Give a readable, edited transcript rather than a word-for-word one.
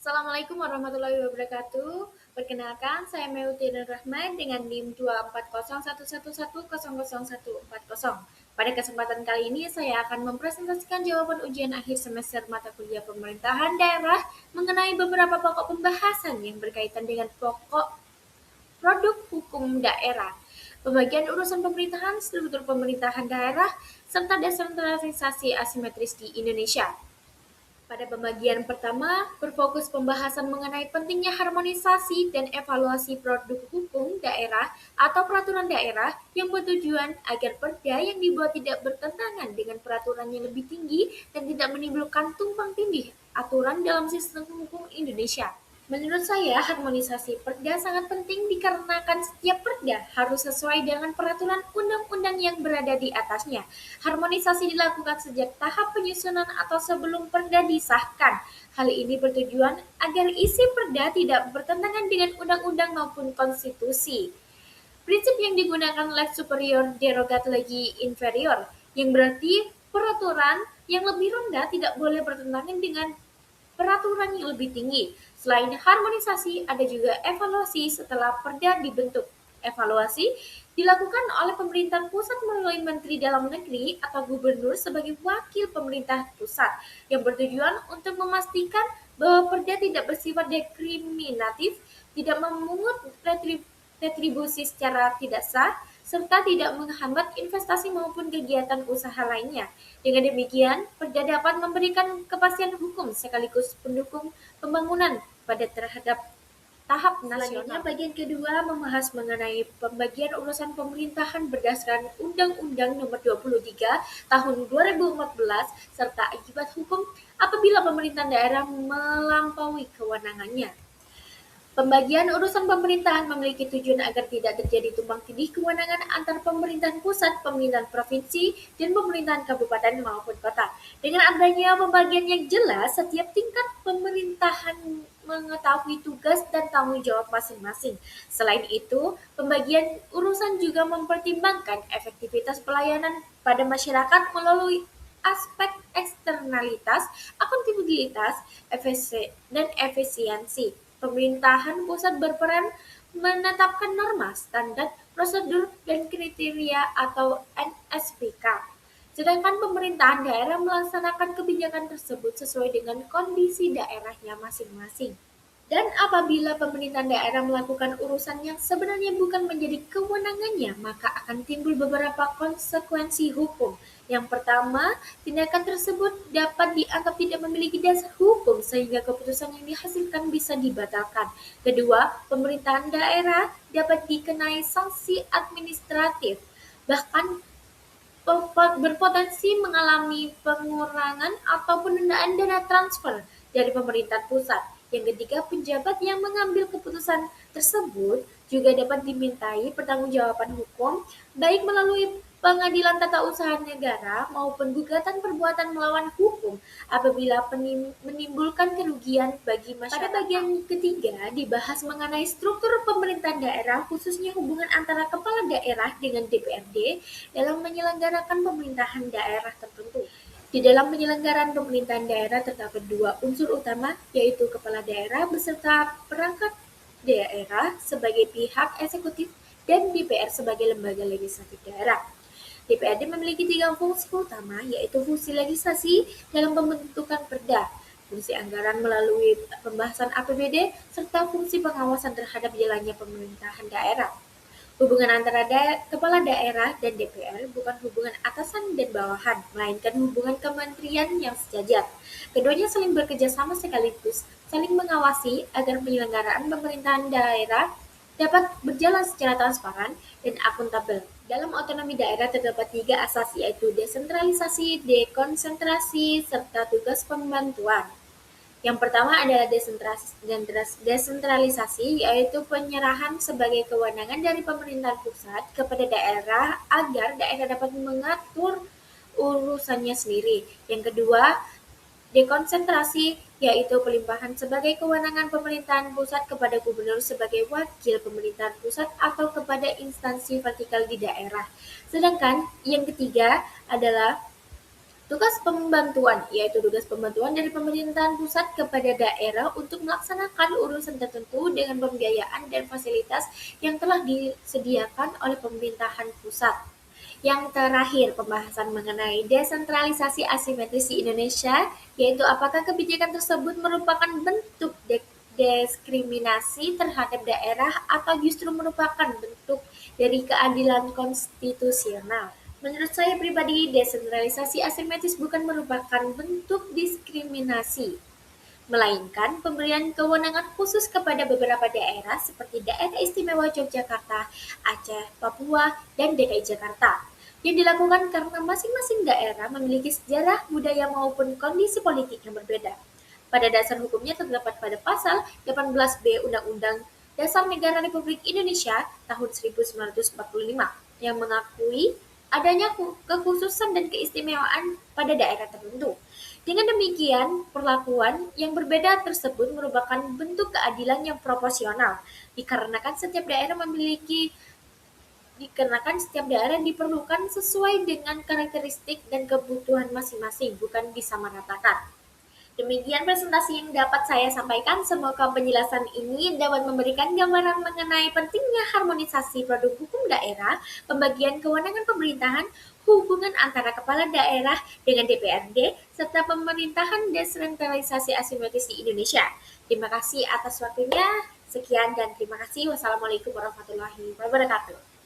Assalamualaikum warahmatullahi wabarakatuh. Perkenalkan, saya Meuti Nur Rahman dengan NIM 2401111001040. Pada kesempatan kali ini, saya akan mempresentasikan jawaban ujian akhir semester mata kuliah pemerintahan daerah mengenai beberapa pokok pembahasan yang berkaitan dengan pokok produk hukum daerah, pembagian urusan pemerintahan, struktur pemerintahan daerah, serta desentralisasi asimetris di Indonesia. Pada pembagian pertama, berfokus pembahasan mengenai pentingnya harmonisasi dan evaluasi produk hukum daerah atau peraturan daerah yang bertujuan agar perda yang dibuat tidak bertentangan dengan peraturan yang lebih tinggi dan tidak menimbulkan tumpang tindih aturan dalam sistem hukum Indonesia. Menurut saya, harmonisasi perda sangat penting dikarenakan setiap perda harus sesuai dengan peraturan undang-undang yang berada di atasnya. Harmonisasi dilakukan sejak tahap penyusunan atau sebelum perda disahkan. Hal ini bertujuan agar isi perda tidak bertentangan dengan undang-undang maupun konstitusi. Prinsip yang digunakan lex superior derogat legi inferior, yang berarti peraturan yang lebih rendah tidak boleh bertentangan dengan peraturan yang lebih tinggi. Selain harmonisasi, ada juga evaluasi setelah perda dibentuk. Evaluasi dilakukan oleh pemerintah pusat melalui Menteri Dalam Negeri atau Gubernur sebagai wakil pemerintah pusat yang bertujuan untuk memastikan bahwa perda tidak bersifat diskriminatif, tidak memungut retribusi secara tidak sah, serta tidak menghambat investasi maupun kegiatan usaha lainnya. Dengan demikian, perda dapat memberikan kepastian hukum sekaligus pendukung pembangunan pada terhadap tahap nasional. Selanjutnya, bagian kedua membahas mengenai pembagian urusan pemerintahan berdasarkan Undang-Undang Nomor 23 Tahun 2014 serta akibat hukum apabila pemerintahan daerah melampaui kewenangannya. Pembagian urusan pemerintahan memiliki tujuan agar tidak terjadi tumpang tindih kewenangan antar pemerintahan pusat, pemerintahan provinsi, dan pemerintahan kabupaten maupun kota. Dengan adanya pembagian yang jelas, setiap tingkat pemerintahan mengetahui tugas dan tanggung jawab masing-masing. Selain itu, pembagian urusan juga mempertimbangkan efektivitas pelayanan pada masyarakat melalui aspek eksternalitas, akuntabilitas, dan efisiensi. Pemerintahan pusat berperan menetapkan norma, standar, prosedur, dan kriteria atau NSPK. Sedangkan pemerintahan daerah melaksanakan kebijakan tersebut sesuai dengan kondisi daerahnya masing-masing. Dan apabila pemerintahan daerah melakukan urusan yang sebenarnya bukan menjadi kewenangannya, maka akan timbul beberapa konsekuensi hukum. Yang pertama, tindakan tersebut dapat dianggap tidak memiliki dasar hukum sehingga keputusan yang dihasilkan bisa dibatalkan. Kedua, pemerintahan daerah dapat dikenai sanksi administratif, bahkan berpotensi mengalami pengurangan atau penundaan dana transfer dari pemerintah pusat. Yang ketiga, pejabat yang mengambil keputusan tersebut juga dapat dimintai pertanggungjawaban hukum, baik melalui pengadilan tata usaha negara maupun gugatan perbuatan melawan hukum apabila menimbulkan kerugian bagi masyarakat. Pada bagian ketiga, dibahas mengenai struktur pemerintahan daerah, khususnya hubungan antara kepala daerah dengan DPRD dalam menyelenggarakan pemerintahan daerah tertentu. Di dalam penyelenggaraan pemerintahan daerah terdapat dua unsur utama, yaitu kepala daerah beserta perangkat daerah sebagai pihak eksekutif dan DPR sebagai lembaga legislatif daerah. DPRD memiliki tiga fungsi utama, yaitu fungsi legislasi dalam pembentukan perda, fungsi anggaran melalui pembahasan APBD, serta fungsi pengawasan terhadap jalannya pemerintahan daerah. Hubungan antara kepala daerah dan DPR bukan hubungan atasan dan bawahan, melainkan hubungan kementerian yang sejajar. Keduanya saling bekerja sama sekaligus saling mengawasi agar penyelenggaraan pemerintahan daerah dapat berjalan secara transparan dan akuntabel. Dalam otonomi daerah terdapat tiga asas, yaitu desentralisasi, dekonsentrasi, serta tugas pembantuan. Yang pertama adalah desentralisasi, yaitu penyerahan sebagai kewenangan dari pemerintahan pusat kepada daerah agar daerah dapat mengatur urusannya sendiri. Yang kedua, dekonsentrasi, yaitu pelimpahan sebagai kewenangan pemerintahan pusat kepada gubernur sebagai wakil pemerintahan pusat atau kepada instansi vertikal di daerah. Sedangkan yang ketiga adalah Tugas pembantuan, yaitu tugas pembantuan dari pemerintahan pusat kepada daerah untuk melaksanakan urusan tertentu dengan pembiayaan dan fasilitas yang telah disediakan oleh pemerintahan pusat. Yang terakhir, pembahasan mengenai desentralisasi asimetris di Indonesia, yaitu apakah kebijakan tersebut merupakan bentuk diskriminasi terhadap daerah atau justru merupakan bentuk dari keadilan konstitusional. Menurut saya pribadi, desentralisasi asimetris bukan merupakan bentuk diskriminasi, melainkan pemberian kewenangan khusus kepada beberapa daerah seperti Daerah Istimewa Yogyakarta, Aceh, Papua, dan DKI Jakarta, yang dilakukan karena masing-masing daerah memiliki sejarah, budaya, maupun kondisi politik yang berbeda. Pada dasar hukumnya terdapat pada pasal 18B Undang-Undang Dasar Negara Republik Indonesia tahun 1945 yang mengakui adanya kekhususan dan keistimewaan pada daerah tertentu. Dengan demikian, perlakuan yang berbeda tersebut merupakan bentuk keadilan yang proporsional, dikarenakan setiap daerah diperlukan sesuai dengan karakteristik dan kebutuhan masing-masing, bukan disamaratakan. Demikian presentasi yang dapat saya sampaikan. Semoga penjelasan ini dapat memberikan gambaran mengenai pentingnya harmonisasi produk hukum daerah, pembagian kewenangan pemerintahan, hubungan antara kepala daerah dengan DPRD, serta pemerintahan desentralisasi asimetris di Indonesia. Terima kasih atas waktunya. Sekian dan terima kasih. Wassalamualaikum warahmatullahi wabarakatuh.